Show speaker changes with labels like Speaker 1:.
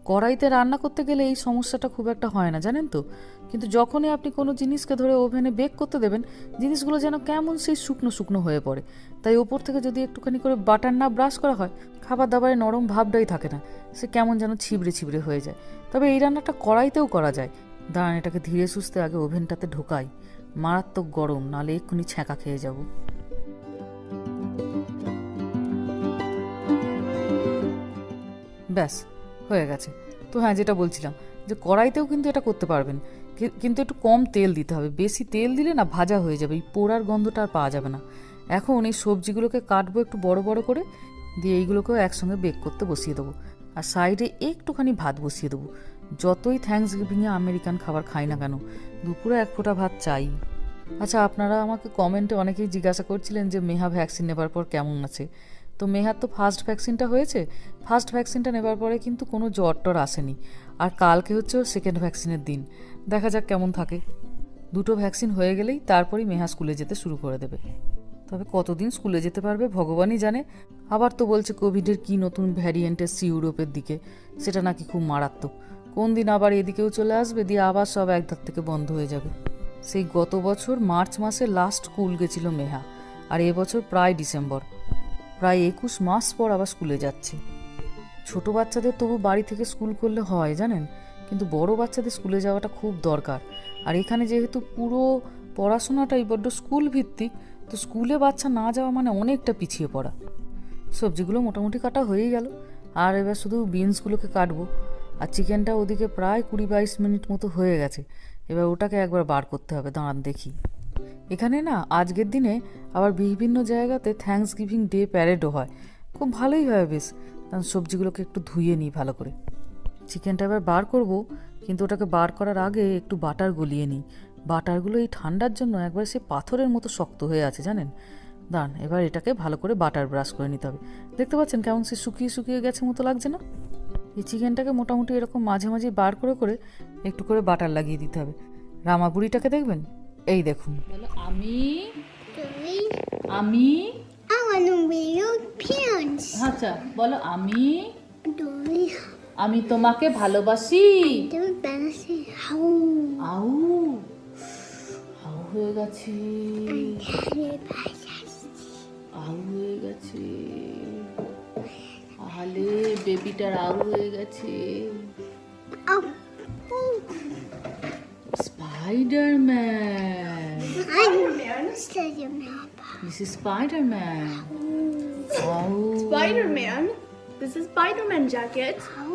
Speaker 1: কড়াইতে রান্না করতে গেলে এই সমস্যাটা খুব একটা হয় না, জানেন তো। কিন্তু যখনই আপনি কোনো জিনিসকে ধরে ওভেনে বেক করতে দেবেন, জিনিসগুলো যেন কেমন সেই শুকনো শুকনো হয়ে পড়ে। তাই ওপর থেকে যদি একটুখানি করে বাটার না ব্রাশ করা হয়, খাবার দাবারে নরম ভাবটাই থাকে না, সে কেমন যেন ছিবড়ে ছিবড়ে হয়ে যায়। তবে এই রান্নাটা কড়াইতেও করা যায়। দাঁড়ান, এটাকে ধীরে সুস্থে আগে ওভেনটাতে ঢোকাই। মারাত্মক গরম, নালে এক্ষুনি ছ্যাঁকা খেয়ে যাব। ব্যাস, হয়ে গেছে। তো হ্যাঁ, যেটা বলছিলাম, যে কড়াইতেও কিন্তু এটা করতে পারবেন, কিন্তু একটু কম তেল দিতে হবে। বেশি তেল দিলে না ভাজা হয়ে যাবে, এই পোড়ার গন্ধটা আর পাওয়া যাবে না। এখন এই সবজিগুলোকে কাটবো একটু বড় বড় করে, দিয়ে এইগুলোকেও একসঙ্গে বেক করতে বসিয়ে দেবো। আর সাইডে একটুখানি ভাত বসিয়ে দেবো। যতই থ্যাঙ্কস গিভিংয়ে আমেরিকান খাবার খাই না কেন, দুপুরে এক ফোঁটা ভাত চাই। আচ্ছা, আপনারা আমাকে কমেন্টে অনেকেই জিজ্ঞাসা করছিলেন যে মেহা ভ্যাকসিন নেবার পর কেমন আছে। তো মেহার তো ফার্স্ট ভ্যাকসিনটা হয়েছে। ফার্স্ট ভ্যাকসিনটা নেবার পরে কিন্তু কোনো জ্বর টর আসেনি। আর কালকে হচ্ছে ওর সেকেন্ড ভ্যাকসিনের দিন। দেখা যাক কেমন থাকে। দুটো ভ্যাকসিন হয়ে গেলেই তারপরেই মেহা স্কুলে যেতে শুরু করে দেবে। তবে কতদিন স্কুলে যেতে পারবে ভগবানই জানে। আবার তো বলছে কোভিডের কি নতুন ভ্যারিয়েন্ট এসছে ইউরোপের দিকে, সেটা নাকি খুব মারাত্মক। কোন দিন আবার এদিকেও চলে আসবে, দিয়ে আবার সব একধার থেকে বন্ধ হয়ে যাবে। সেই গত বছর মার্চ মাসে লাস্ট স্কুল গেছিল মেহা, আর এবছর প্রায় ডিসেম্বর। প্রায় 21 মাস পর আবার স্কুলে যাচ্ছে। ছোট বাচ্চাদের তবু বাড়ি থেকে স্কুল করলে হয় জানেন, কিন্তু বড় বাচ্চাদের স্কুলে যাওয়াটা খুব দরকার। আর এখানে যেহেতু পুরো পড়াশোনাটাই বড্ড স্কুল ভিত্তিক, তো স্কুলে বাচ্চা না যাওয়া মানে অনেকটা পিছিয়ে পড়া। সবজিগুলো মোটামুটি কাটা হয়েই গেল, আর এবার শুধু বিনসগুলোকে কাটবো। আর চিকেনটা ওদিকে প্রায় 20-22 মিনিট মতো হয়ে গেছে। এবার ওটাকে একবার বার করতে হবে, দাঁড়ান দেখি। এখানে না আজকের দিনে আবার বিভিন্ন জায়গাতে থ্যাঙ্কস গিভিং ডে প্যারেডও হয়, খুব ভালোই হয় বেশ। কারণ সবজিগুলোকে একটু ধুয়ে নিই ভালো করে। চিকেনটা এবার বার করব, কিন্তু ওটাকে বার করার আগে একটু বাটার গলিয়ে নিই। বাটারগুলো এই ঠান্ডার জন্য একবার সে পাথরের মতো শক্ত হয়ে আছে জানেন। দাঁড়ান, এবার এটাকে ভালো করে বাটার ব্রাশ করে নিতে হবে। দেখতে পাচ্ছেন কেমন সে শুকিয়ে শুকিয়ে গেছে মতো লাগছে না? এই চিকেনটাকে মোটামুটি এরকম মাঝে মাঝে বার করে করে একটু করে বাটার লাগিয়ে দিতে হবে। রামাবুড়িটাকে দেখবেন, এই দেখুন। আমি আমি
Speaker 2: I want to be your parents.
Speaker 1: আচ্ছা বলো, আমি
Speaker 2: Dory,
Speaker 1: আমি তোমাকে ভালোবাসি।
Speaker 2: the fantasy. How?
Speaker 1: আউ আউ হয়ে গেছে, আউ হয়ে গেছে। আলে বেবিটার আউ হয়ে গেছে।
Speaker 2: Oh,
Speaker 1: Spiderman,
Speaker 2: Spider-Man. Spider-Man.
Speaker 1: This is Spiderman. আউ
Speaker 3: Spider-Man? This is Spider-Man jacket.
Speaker 2: How?